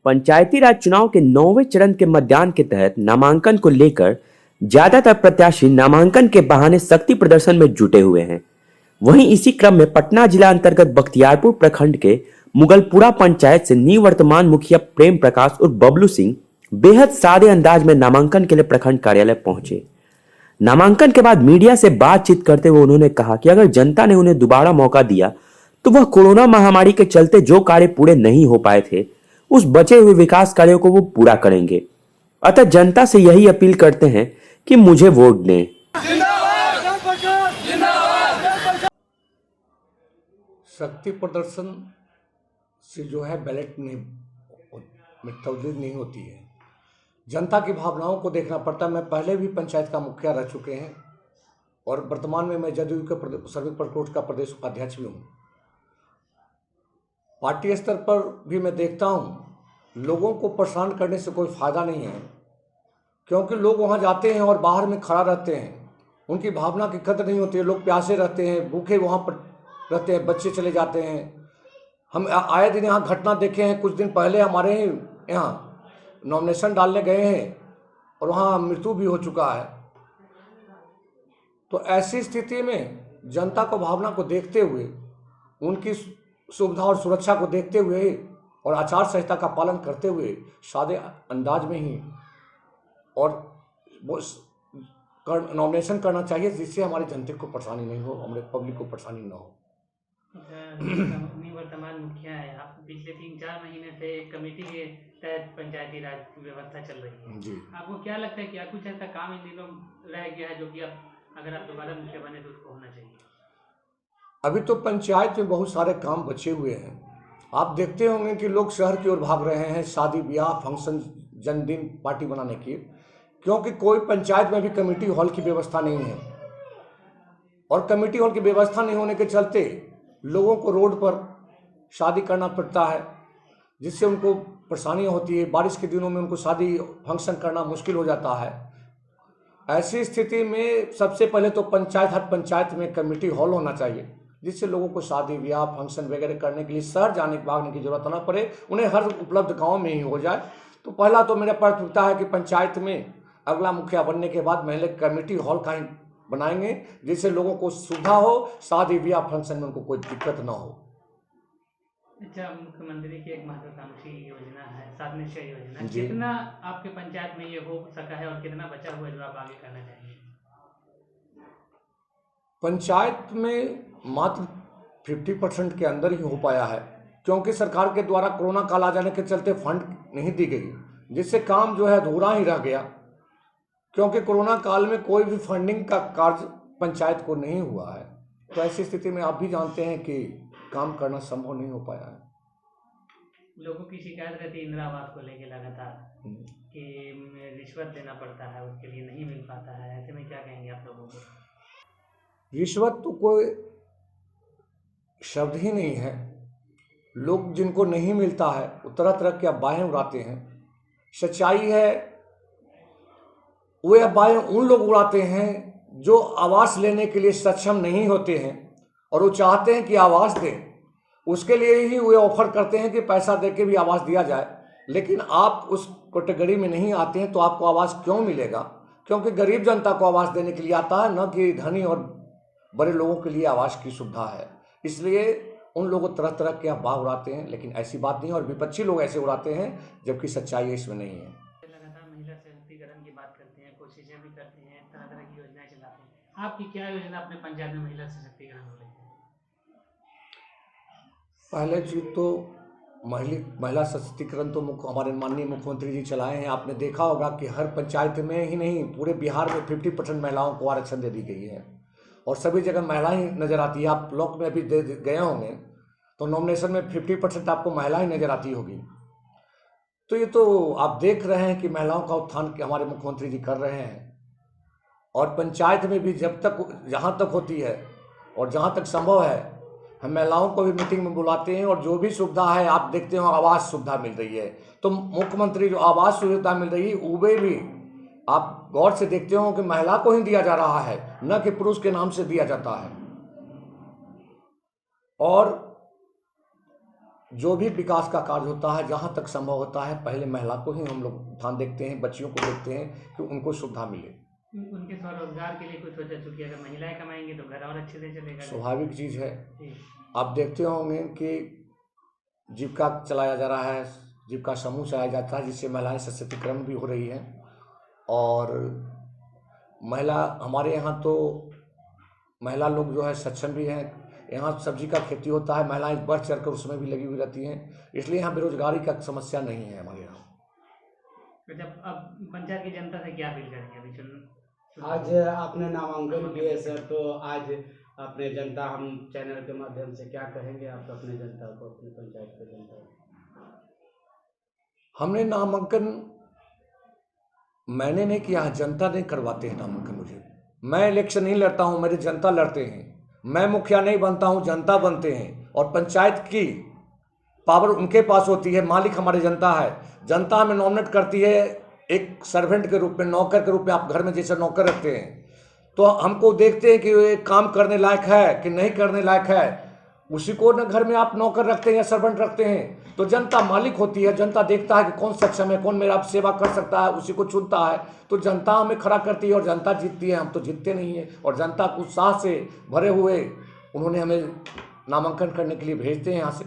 पंचायती राज चुनाव के 9वें चरण के मतदान के तहत नामांकन को लेकर ज्यादातर प्रत्याशी नामांकन के बहाने शक्ति प्रदर्शन में जुटे हुए हैं। वहीं इसी क्रम में पटना जिला अंतर्गत बख्तियारपुर प्रखंड के मुगलपुरा पंचायत से निवर्तमान मुखिया प्रेम प्रकाश उर्फ बबलू सिंह बेहद सादे अंदाज में नामांकन के लिए प्रखंड कार्यालय पहुंचे। नामांकन के बाद मीडिया से बातचीत करते हुए उन्होंने कहा कि अगर जनता ने उन्हें दोबारा मौका दिया तो वह कोरोना महामारी के चलते जो कार्य पूरे नहीं हो पाए थे उस बचे हुए विकास कार्यों को वो पूरा करेंगे। अतः जनता से यही अपील करते हैं कि मुझे वोट दें। शक्ति प्रदर्शन से जो है बैलेट में तब्दील नहीं होती है। जनता की भावनाओं को देखना पड़ता है। मैं पहले भी पंचायत का मुखिया रह चुके हैं और वर्तमान में मैं जदयू के श्रमिक प्रकोष्ठ का प्रदेश उपाध्यक्ष भी हूँ। पार्टी स्तर पर भी मैं देखता हूँ लोगों को परेशान करने से कोई फ़ायदा नहीं है, क्योंकि लोग वहाँ जाते हैं और बाहर में खड़ा रहते हैं, उनकी भावना की कदर नहीं होती है। लोग प्यासे रहते हैं, भूखे वहाँ पर रहते हैं, बच्चे चले जाते हैं। हम आए दिन यहाँ घटना देखे हैं। कुछ दिन पहले हमारे ही यहाँ नॉमिनेशन डालने गए हैं और वहाँ मृत्यु भी हो चुका है। तो ऐसी स्थिति में जनता को भावना को देखते हुए, उनकी सुविधा और सुरक्षा को देखते हुए और आचार संहिता का पालन करते हुए सादे अंदाज में ही और नॉमिनेशन करना चाहिए, जिससे हमारी जनता को परेशानी नहीं हो, हमारे पब्लिक को परेशानी ना हो। वर्तमान मुखिया है, आप पिछले 3-4 महीने से कमेटी के तहत पंचायती राज व्यवस्था चल रही है जी। आपको क्या लगता है क्या कुछ ऐसा काम इन दिनों रह गया है जो कि आप अगर आप दोबारा मुखिया बने तो उसको होना चाहिए? अभी तो पंचायत में बहुत सारे काम बचे हुए हैं। आप देखते होंगे कि लोग शहर की ओर भाग रहे हैं शादी ब्याह फंक्शन जन्मदिन पार्टी बनाने की, क्योंकि कोई पंचायत में भी कमेटी हॉल की व्यवस्था नहीं है। और कमेटी हॉल की व्यवस्था नहीं होने के चलते लोगों को रोड पर शादी करना पड़ता है, जिससे उनको परेशानियाँ होती है। बारिश के दिनों में उनको शादी फंक्शन करना मुश्किल हो जाता है। ऐसी स्थिति में सबसे पहले तो हर पंचायत में कमेटी हॉल होना चाहिए, जिससे लोगों को शादी ब्याह फंक्शन वगैरह करने के लिए शहर जाने भागने की जरूरत ना पड़े, उन्हें हर उपलब्ध गाँव में ही हो जाए। तो पहला तो मेरा प्राथमिकता है कि पंचायत में अगला मुखिया बनने के बाद पहले कमेटी हॉल का ही बनाएंगे, जिससे लोगों को सुविधा हो, शादी ब्याह फंक्शन में उनको कोई दिक्कत ना हो। अच्छा, मुख्यमंत्री की एक महत्वाकांक्षी योजना है 7 निश्चय योजना, कितना आपके पंचायत में ये हो सका है और कितना बचा हुआ है जो आप आगे करना चाहेंगे? पंचायत में मात्र 50% के अंदर ही हो पाया है, क्योंकि सरकार के द्वारा कोरोना काल आ जाने के चलते फंड नहीं दी गई, जिससे काम जो है अधूरा ही रह गया। क्योंकि कोरोना काल में कोई भी फंडिंग का कार्य पंचायत को नहीं हुआ है, तो ऐसी स्थिति में आप भी जानते हैं कि काम करना संभव नहीं हो पाया है। लोगों की शिकायत रहती है इंदिरा आवास को लेकर लगातार कि रिश्वत देना पड़ता है, उसके लिए नहीं मिल पाता है। ऐसे में क्या कहेंगे आप लोगों को? रिश्वत तो कोई शब्द ही नहीं है। लोग जिनको नहीं मिलता है वो तरह तरह के अफवाहें उड़ाते हैं। सच्चाई है वे अफवाहें उन लोग उड़ाते हैं जो आवास लेने के लिए सक्षम नहीं होते हैं और वो चाहते हैं कि आवास दें। उसके लिए ही वे ऑफर करते हैं कि पैसा दे के भी आवास दिया जाए, लेकिन आप उस कैटेगरी में नहीं आते हैं तो आपको आवास क्यों मिलेगा? क्योंकि गरीब जनता को आवास देने के लिए आता है, न कि धनी और बड़े लोगों के लिए आवास की सुविधा है। इसलिए उन लोगों तरह तरह के अफवाह उड़ाते हैं, लेकिन ऐसी बात नहीं है। और विपक्षी लोग ऐसे उड़ाते हैं जबकि सच्चाई इसमें नहीं है। लगातार महिला सशक्तिकरण की बात करते हैं, कोशिशें भी करते हैं, तरह तरह की योजनाएं चलाते हैं। आपकी क्या योजना अपने पंचायत में महिला सशक्तिकरण हो रही है? पहले चीज तो महिला सशक्तिकरण तो हमारे माननीय मुख्यमंत्री जी चलाए हैं। आपने देखा होगा कि हर पंचायत में ही नहीं पूरे बिहार में 50% महिलाओं को आरक्षण दे दी गई है और सभी जगह महिला ही नजर आती है। आप ब्लॉक में भी गए होंगे तो नॉमिनेशन में 50% आपको महिला ही नजर आती होगी। तो ये तो आप देख रहे हैं कि महिलाओं का उत्थान हमारे मुख्यमंत्री जी कर रहे हैं। और पंचायत में भी जहाँ तक होती है और जहाँ तक संभव है हम महिलाओं को भी मीटिंग में बुलाते हैं और जो भी सुविधा है आप देखते हो आवास सुविधा मिल रही है। तो मुख्यमंत्री जो आवास सुविधा मिल रही है वो भी आप गौर से देखते हो कि महिला को ही दिया जा रहा है, न कि पुरुष के नाम से दिया जाता है। और जो भी विकास का कार्य होता है जहाँ तक संभव होता है पहले महिला को ही हम लोग ध्यान देखते हैं, बच्चियों को देखते हैं कि उनको सुविधा मिले। उनके स्वरोजगार के लिए कुछ सोचा, चूंकि अगर महिलाएं कमाएंगी तो घर और अच्छे से चलेगा। स्वाभाविक चीज़ है। जी। आप देखते होंगे कि जीविका चलाया जा रहा है, जीविका समूह चलाया जाता है, जिससे महिलाएं सशक्तिकरण भी हो रही हैं। और महिला हमारे यहाँ तो महिला लोग जो है सक्षम भी हैं। यहाँ सब्जी का खेती होता है, महिलाएं बढ़ चढ़ कर उसमें भी लगी हुई रहती हैं, इसलिए यहाँ बेरोजगारी का समस्या नहीं है हमारे यहाँ। तो जब अब पंचायत की जनता से क्या अपील करेंगे अभी आज आपने नामांकन किए सर, तो आज अपने जनता, हम चैनल के माध्यम से क्या कहेंगे आप अपने जनता को, अपनी पंचायत के जनता को? हमने नामांकन मैंने नहीं किया है, जनता ने करवाते हैं नामांकन मुझे। मैं इलेक्शन नहीं लड़ता हूँ, मेरे जनता लड़ते हैं। मैं मुखिया नहीं बनता हूँ, जनता बनते हैं। और पंचायत की पावर उनके पास होती है, मालिक हमारी जनता है। जनता हमें नॉमिनेट करती है एक सर्वेंट के रूप में, नौकर के रूप में। आप घर में जैसे नौकर रखते हैं तो हमको देखते हैं कि ये काम करने लायक है कि नहीं करने लायक है, उसी को न घर में आप नौकर रखते हैं या सर्वेंट रखते हैं। तो जनता मालिक होती है, जनता देखता है कि कौन सक्षम है, कौन मेरा सेवा कर सकता है, उसी को चुनता है। तो जनता हमें खड़ा करती है और जनता जीतती है, हम तो जीतते नहीं है। और जनता को उत्साह से भरे हुए उन्होंने हमें नामांकन करने के लिए भेजते हैं यहाँ से।